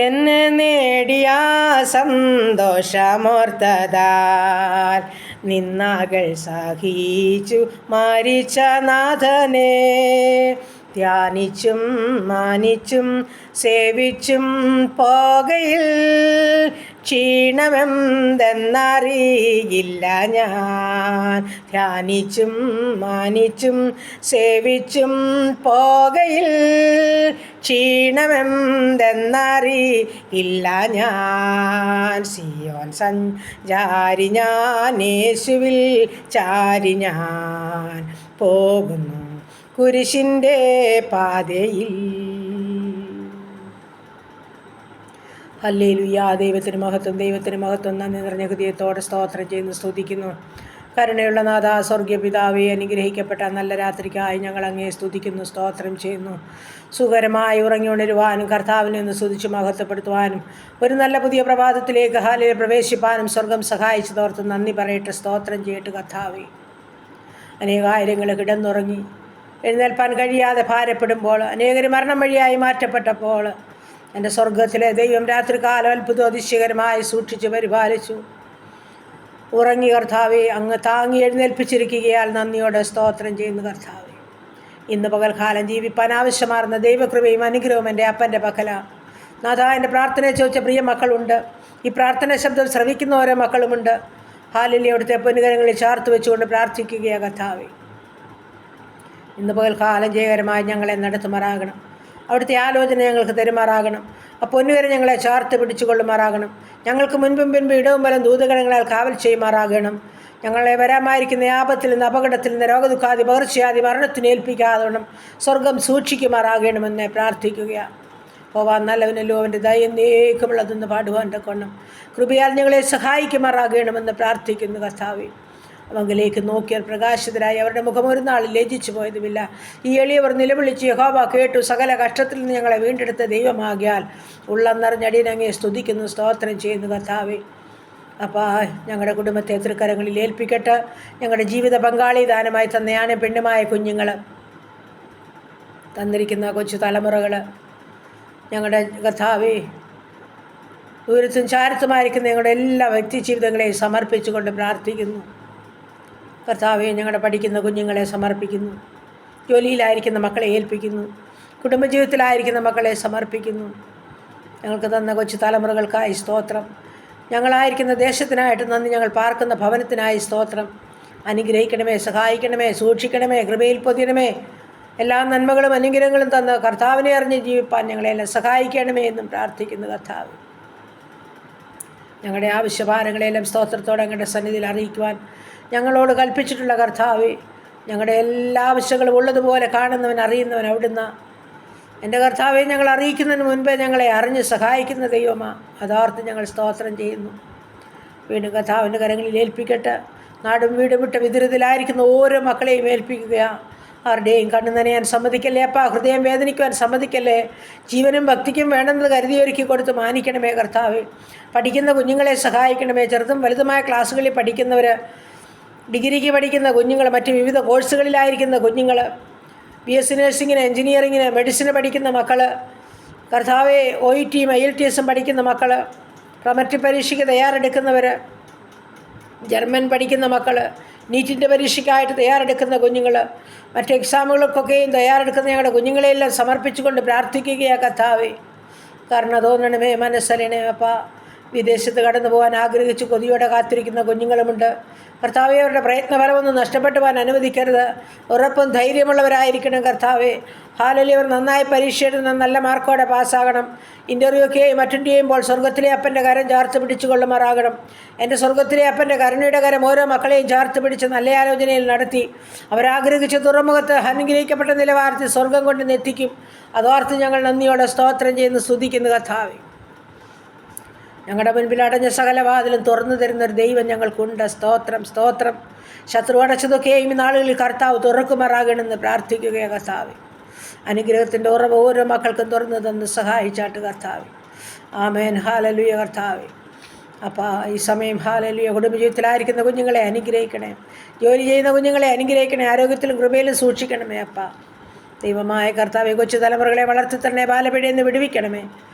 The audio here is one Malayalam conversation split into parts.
എന്നെ നേടിയ സന്തോഷമോർത്തതാൽ നിന്നാകൾ സഹിച്ചു മരിച്ച നാഥനെ ധ്യാനിച്ചും മാനിച്ചും സേവിച്ചും പോകയിൽ ക്ഷീണമെന്തെന്നറിയില്ല ഞാൻ. ധ്യാനിച്ചും മാനിച്ചും സേവിച്ചും പോകയിൽ ക്ഷീണമെന്തെന്നറിയില്ല ഞാൻ. സിയോൻ സഞ്ചാരി ഞാൻ, യേശുവിൽ ചാരി ഞാൻ പോകുന്നു കുരിശിൻ്റെ പാതയിൽ. ഹല്ലേലൂയ. ദൈവത്തിന് മഹത്വം, ദൈവത്തിന് മഹത്വം. നന്ദി നിറഞ്ഞ ഹൃദയത്തോടെ സ്തോത്രം ചെയ്യുന്നു, സ്തുതിക്കുന്നു. കരുണയുള്ള നാഥ, സ്വർഗീയ പിതാവേ, അനുഗ്രഹിക്കപ്പെട്ട നല്ല രാത്രിക്കായി ഞങ്ങൾ അങ്ങേ സ്തുതിക്കുന്നു, സ്തോത്രം ചെയ്യുന്നു. സുഖകരമായി ഉറങ്ങിയുണരുവാനും കർത്താവിനെ ഒന്ന് സ്തുതിച്ച് മഹത്വപ്പെടുത്തുവാനും ഒരു നല്ല പുതിയ പ്രഭാതത്തിലേക്ക് ഹാലിൽ പ്രവേശിപ്പാനും സ്വർഗം സഹായിച്ചതോർത്ത് നന്ദി പറയട്ടെ, സ്തോത്രം ചെയ്യട്ടെ കർത്താവേ. അനേകായിരങ്ങൾ കിടന്നുറങ്ങി എഴുന്നേൽപ്പാൻ കഴിയാതെ ഭാരപ്പെടുമ്പോൾ, അനേകർ മരണം വഴിയായി മാറ്റപ്പെട്ടപ്പോൾ എൻ്റെ സ്വർഗത്തിലെ ദൈവം രാത്രികാലം അത്ഭുതം അതിശയകരമായി സൂക്ഷിച്ച് പരിപാലിച്ചു. ഉറങ്ങി കർത്താവെ, അങ്ങ് താങ്ങി എഴുന്നേൽപ്പിച്ചിരിക്കുകയാൽ നന്ദിയോടെ സ്തോത്രം ചെയ്യുന്നു കർത്താവെ. ഇന്ന് പകൽക്കാലം ജീവിപ്പാൻ ആവശ്യമാർന്ന ദൈവകൃപയും അനുഗ്രഹവും എൻ്റെ അപ്പൻ്റെ പക്കല. നാഥ, എൻ്റെ പ്രാർത്ഥനയെ ചോദിച്ച പ്രിയ മക്കളുണ്ട്, ഈ പ്രാർത്ഥന ശബ്ദം ശ്രവിക്കുന്ന ഓരോ മക്കളുമുണ്ട്. ഹാലിലെ അവിടുത്തെ പൊന്നുകരങ്ങളിൽ ചേർത്ത് വെച്ചുകൊണ്ട് പ്രാർത്ഥിക്കുകയാണ് കർത്താവെ. ഇന്ന് പകൽക്കാലം ജയകരമായി ഞങ്ങളെ നടത്തുമാറാകണം. അവിടുത്തെ ആലോചന ഞങ്ങൾക്ക് തരുമാറാകണം. ആ പൊന്നുകരം ഞങ്ങളെ ചേർത്ത് പിടിച്ചുകൊള്ളുമാറാകണം. ഞങ്ങൾക്ക് മുൻപും പിൻപും ഇടവും വലം ദൂതഗണങ്ങളാൽ കാവൽ ചെയ്യുമാറാകണം. ഞങ്ങളെ വരാമായിരിക്കുന്ന ആപത്തിൽ നിന്ന്, അപകടത്തിൽ നിന്ന്, രോഗദുഃഖാദി പകർച്ചയാദി മരണത്തിന് ഏൽപ്പിക്കാതെ സ്വർഗം സൂക്ഷിക്കുമാറാകണമെന്ന് പ്രാർത്ഥിക്കുകയാണ്. പോവാൻ നല്ലവനല്ലോ, അവൻ്റെ ദയന്നേക്കുമുള്ളതെന്ന് പാടുവാൻ കൊണ്ണം കൃപയാൽ ഞങ്ങളെ സഹായിക്കുമാറാകണമെന്ന് പ്രാർത്ഥിക്കുന്നു കർത്താവേ. അവങ്കിലേക്ക് നോക്കിയാൽ പ്രകാശിതരായി അവരുടെ മുഖം ഒരു നാൾ ലജ്ജിച്ചു പോയതുമില്ല. ഈ എളിയവർ നിലവിളിച്ച് യഹോവ കേട്ടു, സകല കഷ്ടത്തിൽ നിന്ന് ഞങ്ങളെ വീണ്ടെടുത്ത ദൈവമാകിയാൽ ഉള്ളം നിറഞ്ഞടിയനങ്ങയെ സ്തുതിക്കുന്നു, സ്തോത്രം ചെയ്യുന്നു കർത്താവേ. അപ്പോൾ ഞങ്ങളുടെ കുടുംബത്തെ തൃക്കരങ്ങളിൽ ഏൽപ്പിക്കട്ടെ. ഞങ്ങളുടെ ജീവിത പങ്കാളി ദാനമായി തന്നെയാണ് പെണ്ണുമായ കുഞ്ഞുങ്ങൾ, തന്നിരിക്കുന്ന കൊച്ചു തലമുറകൾ, ഞങ്ങളുടെ കർത്താവേ ദൂരത്തും ചാരത്തുമായിരിക്കുന്ന ഞങ്ങളുടെ എല്ലാ വ്യക്തി ജീവിതങ്ങളെയും സമർപ്പിച്ചുകൊണ്ട് പ്രാർത്ഥിക്കുന്നു കർത്താവെ. ഞങ്ങളുടെ പഠിക്കുന്ന കുഞ്ഞുങ്ങളെ സമർപ്പിക്കുന്നു, ജോലിയിലായിരിക്കുന്ന മക്കളെ ഏൽപ്പിക്കുന്നു, കുടുംബജീവിതത്തിലായിരിക്കുന്ന മക്കളെ സമർപ്പിക്കുന്നു. ഞങ്ങൾക്ക് തന്ന കൊച്ചു തലമുറകൾക്കായി സ്തോത്രം. ഞങ്ങളായിരിക്കുന്ന ദേശത്തിനായിട്ട് നന്ദി, ഞങ്ങൾ പാർക്കുന്ന ഭവനത്തിനായി സ്തോത്രം. അനുഗ്രഹിക്കണമേ, സഹായിക്കണമേ, സൂക്ഷിക്കണമേ, കൃപയിൽ പൊതിയണമേ. എല്ലാ നന്മകളും അനുഗ്രഹങ്ങളും തന്ന് കർത്താവിനെ അറിഞ്ഞ് ജീവിപ്പാൻ ഞങ്ങളെല്ലാം സഹായിക്കണമേ എന്നും പ്രാർത്ഥിക്കുന്നു കർത്താവ്. ഞങ്ങളുടെ ആവശ്യഭാരങ്ങളെല്ലാം സ്തോത്രത്തോടെ ഞങ്ങളുടെ സന്നിധിയിൽ അറിയിക്കുവാൻ ഞങ്ങളോട് കൽപ്പിച്ചിട്ടുള്ള കർത്താവേ, ഞങ്ങളുടെ എല്ലാ ആവശ്യങ്ങളും ഉള്ളതുപോലെ കാണുന്നവൻ, അറിയുന്നവൻ അവിടുന്ന്. എൻ്റെ കർത്താവെ, ഞങ്ങൾ അറിയിക്കുന്നതിന് മുൻപേ ഞങ്ങളെ അറിഞ്ഞ് സഹായിക്കുന്ന ദൈവമാണ്. അതാർത്ത് ഞങ്ങൾ സ്തോത്രം ചെയ്യുന്നു. വീണ്ടും കർത്താവിൻ്റെ കരങ്ങളിൽ ഏൽപ്പിക്കട്ടെ. നാടും വീടും വിട്ട് വിദുരത്തിലായിരിക്കുന്ന ഓരോ മക്കളെയും ഏൽപ്പിക്കുകയാണ്. ആരുടെയും കണ്ണു നനയാൻ സമ്മതിക്കല്ലേ അപ്പാ, ഹൃദയം വേദനിക്കുവാൻ സമ്മതിക്കല്ലേ. ജീവനും ഭക്തിക്കും വേണമെന്ന് കരുതിയൊരുക്കി കൊടുത്ത് മാനിക്കണമേ കർത്താവേ. പഠിക്കുന്ന കുഞ്ഞുങ്ങളെ സഹായിക്കണമേ. ചെറുതും വലുതുമായ ക്ലാസ്സുകളിൽ പഠിക്കുന്നവർ, ഡിഗ്രിക്ക് പഠിക്കുന്ന കുഞ്ഞുങ്ങൾ, മറ്റ് വിവിധ കോഴ്സുകളിലായിരിക്കുന്ന കുഞ്ഞുങ്ങൾ, BSc നഴ്സിങ്ങിന്, എൻജിനീയറിങ്ങിന്, മെഡിസിന് പഠിക്കുന്ന മക്കൾ, കർത്താവെ OETയും IELTSും പഠിക്കുന്ന മക്കൾ, പ്രമറ്റ് പരീക്ഷയ്ക്ക് തയ്യാറെടുക്കുന്നവർ, ജർമ്മൻ പഠിക്കുന്ന മക്കൾ, നീറ്റിൻ്റെ പരീക്ഷയ്ക്കായിട്ട് തയ്യാറെടുക്കുന്ന കുഞ്ഞുങ്ങൾ, മറ്റ് എക്സാമുകൾക്കൊക്കെയും തയ്യാറെടുക്കുന്ന ഞങ്ങളുടെ കുഞ്ഞുങ്ങളെയെല്ലാം സമർപ്പിച്ചുകൊണ്ട് പ്രാർത്ഥിക്കുകയാണ് കർത്താവേ. കാരണം തോന്നണമേ, മനസ്സരണമേ അപ്പാ. വിദേശത്ത് കടന്നു പോകാൻ ആഗ്രഹിച്ച് കൊതിയോടെ കാത്തിരിക്കുന്ന കുഞ്ഞുങ്ങളുമുണ്ട്. കർത്താവെ, അവരുടെ പ്രയത്നഫലമൊന്നും നഷ്ടപ്പെട്ടു പോകാൻ അനുവദിക്കരുത്. ഉറപ്പും ധൈര്യമുള്ളവരായിരിക്കണം കർത്താവെ. ഹാലലി, അവർ നന്നായി പരീക്ഷ എഴുതുന്ന നല്ല മാർക്കോടെ പാസ്സാകണം. ഇൻ്റർവ്യൂ ഒക്കെ അറ്റൻഡ് ചെയ്യുമ്പോൾ സ്വർഗത്തിലെ അപ്പൻ്റെ കരം ചേർത്ത് പിടിച്ചു കൊള്ളുമാറാകണം. എൻ്റെ സ്വർഗത്തിലെ അപ്പൻ്റെ കരുണയുടെ കരം ഓരോ മക്കളെയും ചേർത്ത് പിടിച്ച് നല്ല ആലോചനയിൽ നടത്തി അവരാഗ്രഹിച്ച തുറമുഖത്ത് അനുഗ്രഹിക്കപ്പെട്ട നിലവാരത്തിൽ സ്വർഗം കൊണ്ട് എത്തിക്കും. അതോർത്ത് ഞങ്ങൾ നന്ദിയോടെ സ്തോത്രം ചെയ്യുന്നു, സ്തുതിക്കുന്നു കർത്താവെ. ഞങ്ങളുടെ മുൻപിൽ അടഞ്ഞ സകല വാതിലും തുറന്നു തരുന്നൊരു ദൈവം ഞങ്ങൾക്കുണ്ട്. സ്തോത്രം, സ്തോത്രം. ശത്രു അടച്ചതൊക്കെയും ഈ നാളുകളിൽ കർത്താവ് തുറക്കുമാറാകണമെന്ന് പ്രാർത്ഥിക്കുകയാണ് കർത്താവ്. അനുഗ്രഹത്തിൻ്റെ ഉറവ് ഓരോ മക്കൾക്കും തുറന്നു തന്ന് സഹായിച്ചാട്ട് കർത്താവ്. ആമേൻ. ഹാലലുയ കർത്താവ്. അപ്പോൾ ഈ സമയം ഹാലലുയ കുടുംബജീവിതത്തിലായിരിക്കുന്ന കുഞ്ഞുങ്ങളെ അനുഗ്രഹിക്കണേ. ജോലി ചെയ്യുന്ന കുഞ്ഞുങ്ങളെ അനുഗ്രഹിക്കണേ. ആരോഗ്യത്തിലും കൃപയിലും സൂക്ഷിക്കണമേ അപ്പാ. ദൈവമായ കർത്താവെ, കൊച്ചു തലമുറകളെ വളർത്തി തന്നെ ബാലപിഴയെന്ന് വിടുവിക്കണമേ.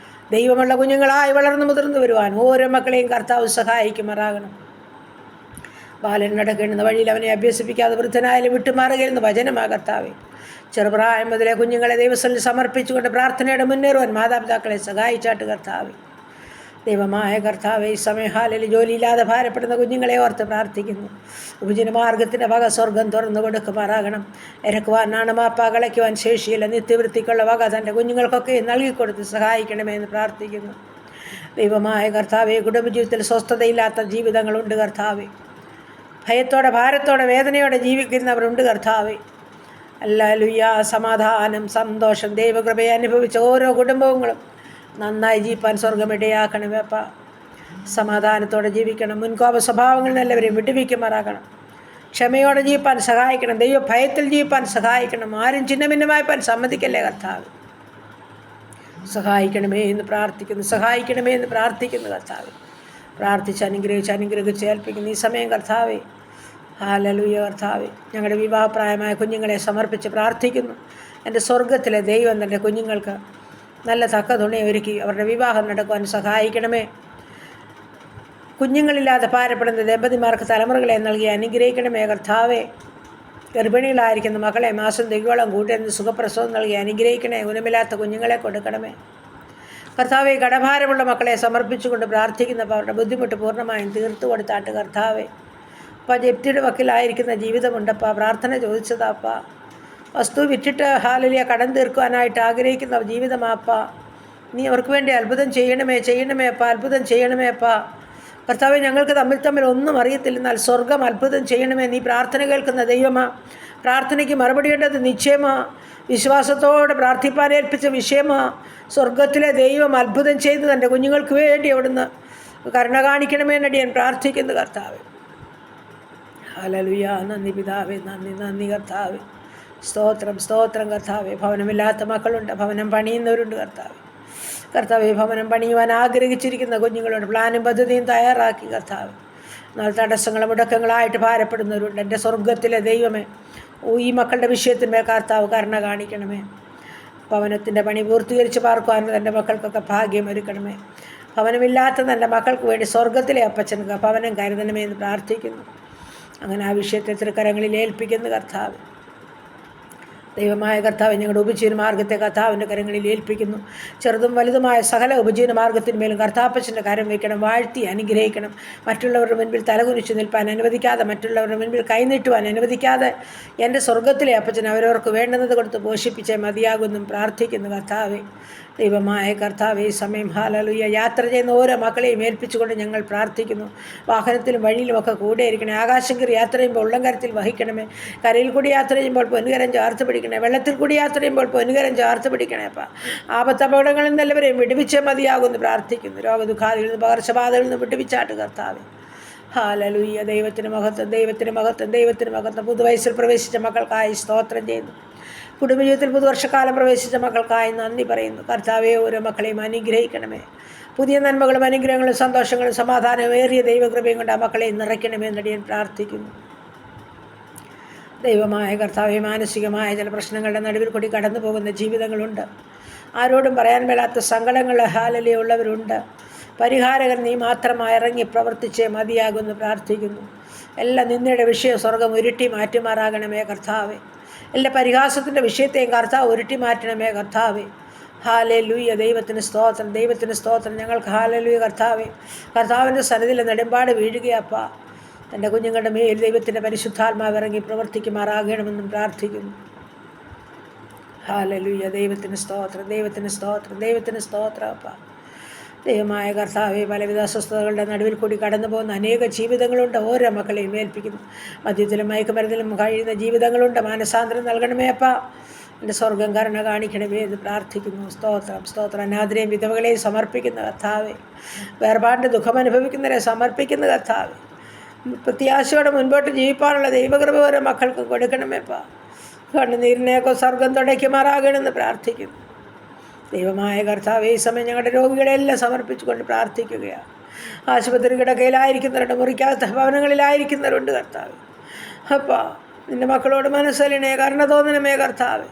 ദൈവമുള്ള കുഞ്ഞുങ്ങളായി വളർന്നു മുതിർന്നു വരുവാൻ ഓരോ മക്കളെയും കർത്താവ് സഹായിക്കുമാറാകണം. ബാലൻ നടക്കേണ്ടുന്ന വഴിയിൽ അവനെ അഭ്യസിപ്പിക്കാതെ വൃദ്ധനായാലും വിട്ടുമാറുകയെന്ന് വചനമാ കർത്താവേ. ചെറുപ്രായം മുതലേ കുഞ്ഞുങ്ങളെ ദൈവസ്ഥലിൽ സമർപ്പിച്ചുകൊണ്ട് പ്രാർത്ഥനയുടെ മുന്നേറുവാൻ മാതാപിതാക്കളെ സഹായിച്ചാട്ട് കർത്താവേ. ദൈവമായ കർത്താവേ, ഈ സമയഹാലിൽ ജോലിയില്ലാതെ ഭാരപ്പെടുന്ന കുഞ്ഞുങ്ങളെ ഓർത്ത് പ്രാർത്ഥിക്കുന്നു. ഉപജനമാർഗത്തിൻ്റെ വക സ്വർഗം തുറന്നു കൊടുക്കുമാറാകണം. ഇറക്കുവാൻ നാണമാപ്പ കളയ്ക്കുവാൻ ശേഷിയില്ല. നിത്യവൃത്തിക്കുള്ള വക തൻ്റെ കുഞ്ഞുങ്ങൾക്കൊക്കെ നൽകിക്കൊടുത്ത് സഹായിക്കണമെന്ന് പ്രാർത്ഥിക്കുന്നു. ദൈവമായ കർത്താവേ, കുടുംബജീവിതത്തിൽ സ്വസ്ഥതയില്ലാത്ത ജീവിതങ്ങളുണ്ട് കർത്താവേ. ഭയത്തോടെ ഭാരത്തോടെ വേദനയോടെ ജീവിക്കുന്നവരുണ്ട് കർത്താവേ. ഹല്ലേലൂയ. സമാധാനം, സന്തോഷം, ദൈവകൃപയെ അനുഭവിച്ച ഓരോ കുടുംബങ്ങളും നന്നായി ജീവിപ്പാൻ സ്വർഗം ഇടയാക്കണമേ അപ്പ. സമാധാനത്തോടെ ജീവിക്കണം. മുൻകോപ സ്വഭാവങ്ങളിൽ എല്ലാവരെയും വിട്ടുവയ്ക്കുമാറാകണം. ക്ഷമയോടെ ജീവിപ്പാൻ സഹായിക്കണം. ദൈവഭയത്തിൽ ജീവിപ്പാൻ സഹായിക്കണം. ആരും ചിഹ്നഭിന്നമായിപ്പാൻ സമ്മതിക്കല്ലേ കർത്താവ്. സഹായിക്കണമേ എന്ന് പ്രാർത്ഥിക്കുന്നു. സഹായിക്കണമേ എന്ന് പ്രാർത്ഥിക്കുന്നു കർത്താവ്. പ്രാർത്ഥിച്ച് അനുഗ്രഹിച്ച് ഏൽപ്പിക്കുന്നു ഈ സമയം കർത്താവേ. ഹല്ലേലൂയ കർത്താവേ. ഞങ്ങളുടെ വിവാഹപ്രായമായ കുഞ്ഞുങ്ങളെ സമർപ്പിച്ച് പ്രാർത്ഥിക്കുന്നു. എൻ്റെ സ്വർഗത്തിലെ ദൈവം തൻ്റെ കുഞ്ഞുങ്ങൾക്ക് നല്ല തക്ക തുണി ഒരുക്കി അവരുടെ വിവാഹം നടക്കുവാൻ സഹായിക്കണമേ. കുഞ്ഞുങ്ങളില്ലാതെ ഭാരപ്പെടുന്ന ദമ്പതിമാർക്ക് തലമുറകളെ നൽകി അനുഗ്രഹിക്കണമേ കർത്താവേ. ഗർഭിണികളായിരിക്കുന്ന മക്കളെ മാസം തികയോളം കൂട്ടിരുന്ന് സുഖപ്രസവം നൽകി അനുഗ്രഹിക്കണേ. ഗുണമില്ലാത്ത കുഞ്ഞുങ്ങളെ കൊടുക്കണമേ കർത്താവെ. കടഭാരമുള്ള മക്കളെ സമർപ്പിച്ചുകൊണ്ട് പ്രാർത്ഥിക്കുന്നപ്പോൾ അവരുടെ ബുദ്ധിമുട്ട് പൂർണ്ണമായും തീർത്തു കൊടുത്താട്ട് കർത്താവെ. അപ്പോൾ ജപ്തിയുടെ വക്കിലായിരിക്കുന്ന ജീവിതമുണ്ടപ്പാ. പ്രാർത്ഥന ചോദിച്ചതാപ്പാ. വസ്തു വിറ്റിട്ട് ഹാലലിയ കടം തീർക്കുവാനായിട്ട് ആഗ്രഹിക്കുന്ന ജീവിതമാപ്പാ. നീ അവർക്ക് വേണ്ടി അത്ഭുതം ചെയ്യണമേ അപ്പാ. അത്ഭുതം ചെയ്യണമേ അപ്പാ. കർത്താവെ, ഞങ്ങൾക്ക് തമ്മിൽ ഒന്നും അറിയത്തില്ലെന്നാൽ സ്വർഗം അത്ഭുതം ചെയ്യണമേ. നീ പ്രാർത്ഥന കേൾക്കുന്ന ദൈവമാ. പ്രാർത്ഥനയ്ക്ക് മറുപടിയുണ്ടത് നിശ്ചയമാ. വിശ്വാസത്തോടെ പ്രാർത്ഥിപ്പാൻ ഏൽപ്പിച്ച വിഷയമാ. സ്വർഗത്തിലെ ദൈവം അത്ഭുതം ചെയ്ത് തൻ്റെ കുഞ്ഞുങ്ങൾക്ക് വേണ്ടി അവിടുന്ന് കരുണ കാണിക്കണമേ എന്നടിയാൻ പ്രാർത്ഥിക്കുന്നു കർത്താവെ. ഹല്ലേലൂയ. നന്ദി പിതാവേ, നന്ദി കർത്താവെ. സ്തോത്രം കർത്താവെ. ഭവനമില്ലാത്ത മക്കളുണ്ട്, ഭവനം പണിയുന്നവരുണ്ട് കർത്താവെ. ഭവനം പണിയുവാൻ ആഗ്രഹിച്ചിരിക്കുന്ന കുഞ്ഞുങ്ങളുണ്ട്. പ്ലാനും പദ്ധതിയും തയ്യാറാക്കി കർത്താവ്. എന്നാൽ തടസ്സങ്ങളും മുടക്കങ്ങളായിട്ട് ഭാരപ്പെടുന്നവരുണ്ട്. എൻ്റെ സ്വർഗത്തിലെ ദൈവമേ, ഈ മക്കളുടെ വിഷയത്തിന്മേൽ കർത്താവ് കരുണ കാണിക്കണമേ. ഭവനത്തിൻ്റെ പണി പൂർത്തീകരിച്ച് പാർക്കുവാൻ എൻ്റെ മക്കൾക്കൊക്കെ ഭാഗ്യം ഒരുക്കണമേ. ഭവനമില്ലാത്ത എൻ്റെ മക്കൾക്ക് വേണ്ടി സ്വർഗത്തിലെ അപ്പച്ചനക്ക് ഭവനം കരുതണമേ എന്ന് പ്രാർത്ഥിക്കുന്നു. അങ്ങനെ ആ വിഷയത്തെ തൃക്കരങ്ങളിൽ ഏൽപ്പിക്കുന്നു കർത്താവ്. ദൈവമായ കർത്താവ്, ഞങ്ങളുടെ ഉപജീവന മാർഗത്തെ കർത്താവിൻ്റെ കരങ്ങളിൽ ഏൽപ്പിക്കുന്നു. ചെറുതും വലുതുമായ സകല ഉപജീവന മാർഗത്തിന്മേലും കർത്താപ്പച്ചൻ്റെ കരം വയ്ക്കണം. വാഴ്ത്തി അനുഗ്രഹിക്കണം. മറ്റുള്ളവരുടെ മുൻപിൽ തലകുനിച്ച് നിൽപ്പാൻ അനുവദിക്കാതെ, മറ്റുള്ളവരുടെ മുൻപിൽ കൈനീട്ടുവാൻ അനുവദിക്കാതെ എൻ്റെ സ്വർഗത്തിലെ അപ്പച്ചൻ അവരവർക്ക് വേണ്ടുന്നത് കൊടുത്ത് പോഷിപ്പിച്ചേ മതിയാകുമെന്നും പ്രാർത്ഥിക്കുന്നു കർത്താവെ. ദൈവമായ കർത്താവെ, ഈ സമയം ഹല്ലേലൂയ യാത്ര ചെയ്യുന്ന ഓരോ മക്കളെയും ഏൽപ്പിച്ചുകൊണ്ട് ഞങ്ങൾ പ്രാർത്ഥിക്കുന്നു. വാഹനത്തിലും വഴിയിലുമൊക്കെ കൂടെ ഇരിക്കണേ. ആകാശം കയറി യാത്ര ചെയ്യുമ്പോൾ ഉള്ളംകരത്തിൽ വഹിക്കണമേ. കരയിൽ കൂടി യാത്ര ചെയ്യുമ്പോൾ പൊന്നുകരം ചേർത്ത് പിടിക്കണേ. വെള്ളത്തിൽ കൂടി യാത്ര ചെയ്യുമ്പോൾ പൊന്നുകരം ചേർത്ത് പിടിക്കണേ. അപ്പം ആപത്തപകടങ്ങളിൽ നിന്ന് എല്ലാവരെയും വിടുവിച്ചേ മതിയാകുമെന്ന് പ്രാർത്ഥിക്കുന്നു. രോഗദുഃഖാദികളിൽ നിന്ന് പകർച്ചബാധകളിൽ നിന്ന് വിടുവിച്ചാട്ട് കർത്താവെ. ഹല്ലേലൂയ. ദൈവത്തിന് മഹത്വം. പുതുവയസ്സിൽ പ്രവേശിച്ച മക്കൾക്കായി സ്തോത്രം ചെയ്യുന്നു. കുടുംബജീവിതത്തിൽ പുതുവർഷക്കാലം പ്രവേശിച്ച മക്കൾക്കായി നന്ദി പറയുന്നു കർത്താവെ. ഓരോ മക്കളെയും അനുഗ്രഹിക്കണമേ. പുതിയ നന്മകളും അനുഗ്രഹങ്ങളും സന്തോഷങ്ങളും സമാധാനവും ഏറിയ ദൈവകൃപയും കൊണ്ട് ആ മക്കളെ നിറയ്ക്കണമേ എന്നടിയാൻ പ്രാർത്ഥിക്കുന്നു. ദൈവമായ കർത്താവെ, മാനസികമായ ചില പ്രശ്നങ്ങളുടെ നടുവിൽ കൂടി കടന്നു പോകുന്ന ജീവിതങ്ങളുണ്ട്. ആരോടും പറയാൻ മേലാത്ത സങ്കടങ്ങൾ ഹാലലിയുള്ളവരുണ്ട്. പരിഹാരകൻ നീ മാത്രമായി ഇറങ്ങി പ്രവർത്തിച്ചേ മതിയാകുമെന്ന് പ്രാർത്ഥിക്കുന്നു. എല്ലാ നിന്ദയുടെ വിഷയം സ്വർഗം ഉരുട്ടി മാറ്റുമാറാകണമേ കർത്താവെ. എല്ലാ പരിഹാസത്തിൻ്റെ വിഷയത്തെയും കർത്താവ് ഉരുട്ടി മാറ്റണമേ കർത്താവെ. ഹല്ലേലൂയ. ദൈവത്തിന് സ്തോത്രം. ഞങ്ങൾക്ക് ഹല്ലേലൂയ കർത്താവിൻ്റെ സന്നിധിയിൽ നെടുമ്പാട് വീഴുകയപ്പാ. തൻ്റെ കുഞ്ഞുങ്ങളുടെ മേൽ ദൈവത്തിൻ്റെ പരിശുദ്ധാത്മാവ് ഇറങ്ങി പ്രവർത്തിക്കുമാറാകണമെന്നും പ്രാർത്ഥിക്കുന്നു. ഹല്ലേലൂയ. ദൈവത്തിന് സ്തോത്രം അപ്പാ. ദൈവമായ കർത്താവെ, പലവിധ അസ്വസ്ഥതകളുടെ നടുവിൽ കൂടി കടന്നു പോകുന്ന അനേക ജീവിതങ്ങളുണ്ട്. ഓരോ മക്കളെയും ഏൽപ്പിക്കുന്നു. മദ്യത്തിലും മയക്കുമരുന്നിലും കഴിയുന്ന ജീവിതങ്ങളുണ്ട്. മാനസാന്തരം നൽകണമേ അപ്പാ. എൻ്റെ സ്വർഗം കരുണ കാണിക്കണമേ എന്ന് പ്രാർത്ഥിക്കുന്നു. സ്തോത്രം. അനാഥരെയും വിധവകളെയും സമർപ്പിക്കുന്ന കർത്താവെ. വേർപാടിൻ്റെ ദുഃഖം അനുഭവിക്കുന്നവരെ സമർപ്പിക്കുന്ന കർത്താവെ. പ്രത്യാശയോടെ മുൻപോട്ട് ജീവിക്കാനുള്ള ദൈവകൃപ ഓരോ മക്കൾക്ക് കൊടുക്കണമേപ്പാ. കണ്ണുനീരിനെയൊക്കെ സ്വർഗം തുടയ്ക്കുമാറാകണമെന്ന് പ്രാർത്ഥിക്കുന്നു. ദൈവമായ കർത്താവെ, ഈ സമയം ഞങ്ങളുടെ രോഗികളെല്ലാം സമർപ്പിച്ചുകൊണ്ട് പ്രാർത്ഥിക്കുകയാണ്. ആശുപത്രി കിടക്കയിലായിരിക്കുന്നവരുണ്ട്, മുറിക്കാത്ത ഭവനങ്ങളിലായിരിക്കുന്നവരുണ്ട് കർത്താവ്. അപ്പാ, നിൻ്റെ മക്കളോട് മനസ്സലിനെ കരുണ തോന്നണമേ കർത്താവ്.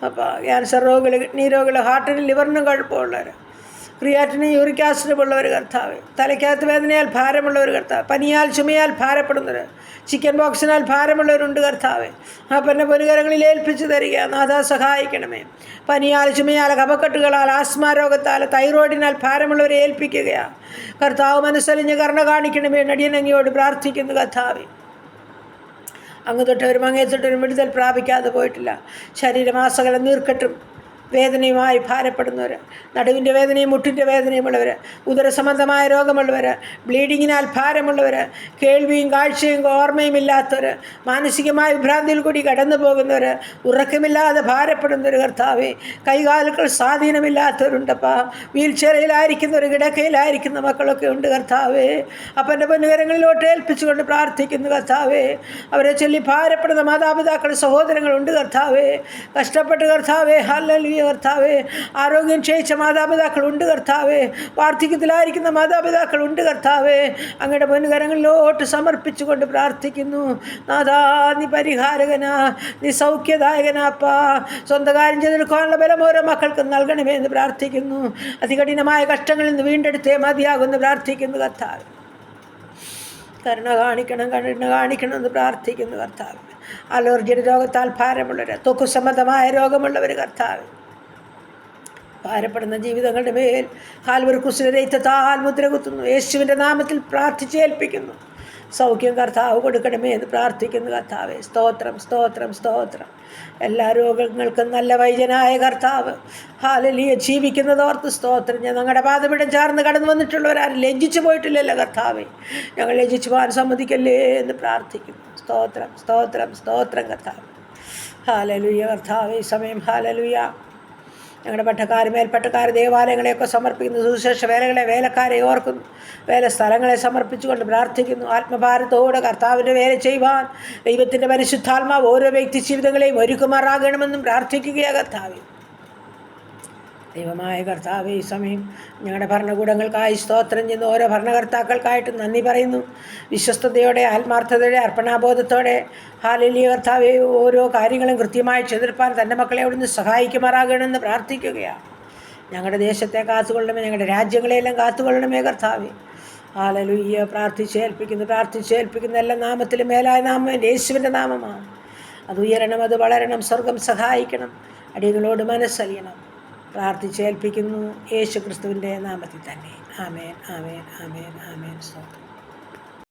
അപ്പാ, ക്യാൻസർ രോഗികൾ, കിഡ്നി രോഗികൾ, ഹാർട്ടിനും ലിവറിനും കുഴപ്പമുള്ളവർ, ക്രിയാറ്റിനും യൂറിക് ആസിഡും ഉള്ളവർ കർത്താവേ, തലയ്ക്കകത്ത് വേദനയാൽ ഭാരമുള്ളവർ കർത്താവ്, പനിയാൽ ചുമയാൽ ഭാരപ്പെടുന്നവർ, ചിക്കൻ ബോക്സിനാൽ ഭാരമുള്ളവരുണ്ട് കർത്താവേ. അപ്പൻ്റെ പൊനുകരങ്ങളിൽ ഏൽപ്പിച്ചു തരിക. നാഥാ സഹായിക്കണമേ. പനിയാൽ ചുമയാൽ കഫക്കെട്ടുകളാൽ ആസ്മ രോഗത്താൽ തൈറോയിഡിനാൽ ഭാരമുള്ളവരെ ഏൽപ്പിക്കുകയാണ് കർത്താവ്. മനസ്സലിഞ്ഞ് കരുണ കാണിക്കണമേ. നടിയനങ്ങിയോട് പ്രാർത്ഥിക്കുന്നു കർത്താവേ. അങ്ങ് തൊട്ടവരും അങ്ങേ തൊട്ടവരും വിടുതൽ പ്രാപിക്കാതെ പോയിട്ടില്ല. ശരീരമാസകലം നീർക്കെട്ടും വേദനയുമായി ഭാരപ്പെടുന്നവർ, നടുവിൻ്റെ വേദനയും മുട്ടിൻ്റെ വേദനയുമുള്ളവർ, ഉദരസംബന്ധമായ രോഗമുള്ളവർ, ബ്ലീഡിങ്ങിനാൽ ഭാരമുള്ളവർ, കേൾവിയും കാഴ്ചയും ഓർമ്മയും ഇല്ലാത്തവർ, മാനസികമായ വിഭ്രാന്തിയിൽ കൂടി കടന്നു പോകുന്നവർ, ഉറക്കമില്ലാതെ ഭാരപ്പെടുന്നവർ കർത്താവേ, കൈകാലുകൾ സ്വാധീനമില്ലാത്തവരുണ്ടപ്പാ, വീൽ ചെയറിലായിരിക്കുന്നവർ, കിടക്കയിലായിരിക്കുന്ന മക്കളൊക്കെ ഉണ്ട് കർത്താവേ. അപ്പൻ്റെ പൊന്നുകരങ്ങളിലോട്ട് ഏൽപ്പിച്ചുകൊണ്ട് പ്രാർത്ഥിക്കുന്നു കർത്താവേ. അവരെ ചൊല്ലി ഭാരപ്പെടുന്ന മാതാപിതാക്കൾ സഹോദരങ്ങളുണ്ട് കർത്താവേ. കഷ്ടപ്പെട്ട് കർത്താവേ, ഹല്ലേലൂയ കർത്താവേ. ആരോഗ്യം ക്ഷയിച്ച മാതാപിതാക്കളുണ്ട് കർത്താവേ. വാർദ്ധക്യത്തിലായിരിക്കുന്ന മാതാപിതാക്കളുണ്ട് കർത്താവേ. അങ്ങയുടെ പൊന്നുകരങ്ങളിലോട്ട് സമർപ്പിച്ചുകൊണ്ട് പ്രാർത്ഥിക്കുന്നു. നാഥാ, നീ പരിഹാരകനാ, നീ സൗഖ്യദായകനാപ്പാ. സ്വന്തം കാര്യം ചെയ്തെടുക്കാനുള്ള ബലം ഓരോ മക്കൾക്ക് നൽകണമേ എന്ന് പ്രാർത്ഥിക്കുന്നു. അതികഠിനമായ കഷ്ടങ്ങളിൽ നിന്ന് വീണ്ടെടുത്തേ മതിയാകുമെന്ന് പ്രാർത്ഥിക്കുന്നു കർത്താവ്. കരുണ കാണിക്കണമെന്ന് പ്രാർത്ഥിക്കുന്നു കർത്താവ്. അലർജിയുടെ രോഗത്താൽ ഭാരമുള്ളവർ, ത്വക്ക് സംബന്ധമായ രോഗമുള്ളവർ കർത്താവ്, ഭാരപ്പെടുന്ന ജീവിതങ്ങളുടെ മേൽ കാൽവരി ക്രൂശിലെ രക്തത്താൽ മുദ്ര കുത്തുന്നു. യേശുവിൻ്റെ നാമത്തിൽ പ്രാർത്ഥിച്ചേൽപ്പിക്കുന്നു. സൗഖ്യം കർത്താവ് കൊടുക്കണമേ എന്ന് പ്രാർത്ഥിക്കുന്നു കർത്താവേ. സ്തോത്രം, സ്തോത്രം, സ്തോത്രം. എല്ലാ രോഗങ്ങൾക്കും നല്ല വൈദ്യനായ കർത്താവ്, ഹല്ലേലൂയ, ജീവിക്കുന്നതോർത്ത് സ്തോത്രം. ഞങ്ങളുടെ പാദപീഠം ചേർന്ന് കടന്നു വന്നിട്ടുള്ളവരാരും ലജ്ജിച്ചു പോയിട്ടില്ലല്ലോ കർത്താവേ. ഞങ്ങൾ ലജ്ജിച്ചു പോകാൻ സമ്മതിക്കല്ലേ എന്ന് പ്രാർത്ഥിക്കുന്നു. സ്തോത്രം, സ്തോത്രം, സ്തോത്രം കർത്താവ്. ഹല്ലേലൂയ കർത്താവേ. ഈ സമയം ഹല്ലേലൂയ ഞങ്ങളുടെ പട്ടക്കാർ, മേൽപ്പട്ടക്കാർ, ദേവാലയങ്ങളെയൊക്കെ സമർപ്പിക്കുന്നു. സുവിശേഷ വേലകളെ, വേലക്കാരെ ഓർക്കുന്നു. വേല സ്ഥലങ്ങളെ സമർപ്പിച്ചുകൊണ്ട് പ്രാർത്ഥിക്കുന്നു. ആത്മഭാരത്തോടെ കർത്താവിൻ്റെ വേല ചെയ്യുവാൻ ദൈവത്തിൻ്റെ പരിശുദ്ധാത്മാവ് ഓരോ വ്യക്തി ജീവിതങ്ങളെയും ഒരുക്കുമാറാകണമെന്നും പ്രാർത്ഥിക്കുകയാണ് കർത്താവ്. ദൈവമായ കർത്താവ്, ഈ സമയം ഞങ്ങളുടെ ഭരണകൂടങ്ങൾക്കായി സ്തോത്രം ചെയ്യുന്നു. ഓരോ ഭരണകർത്താക്കൾക്കായിട്ട് നന്ദി പറയുന്നു. വിശ്വസ്തയോടെ, ആത്മാർത്ഥതയോടെ, അർപ്പണാബോധത്തോടെ ഹല്ലേലൂയ കർത്താവേ, ഓരോ കാര്യങ്ങളും കൃത്യമായി ചെയ്തെടുപ്പാൻ തൻ്റെ മക്കളെ അവിടുന്ന് സഹായിക്കുമാറാകണമെന്ന് പ്രാർത്ഥിക്കുകയാണ്. ഞങ്ങളുടെ ദേശത്തെ കാത്തുകൊള്ളണമേ, ഞങ്ങളുടെ രാജ്യങ്ങളെയെല്ലാം കാത്തുകൊള്ളണമേ കർത്താവേ. ഹല്ലേലൂയ. പ്രാർത്ഥിച്ചേൽപ്പിക്കുന്ന എല്ലാ നാമത്തിലും മേലായ നാമം യേശുവിൻ്റെ നാമമാണ്. അത് ഉയരണം, അത് വളരണം, സ്വർഗം സഹായിക്കണം, അടിയങ്ങളോട് മനസ്സലിയണം. പ്രാർത്ഥിച്ചേൽപ്പിക്കുന്നു യേശു ക്രിസ്തുവിൻ്റെ നാമത്തിൽ തന്നെ. ആമേൻ, ആമേൻ, ആമേൻ, ആമേൻ. സ്തോത്രം.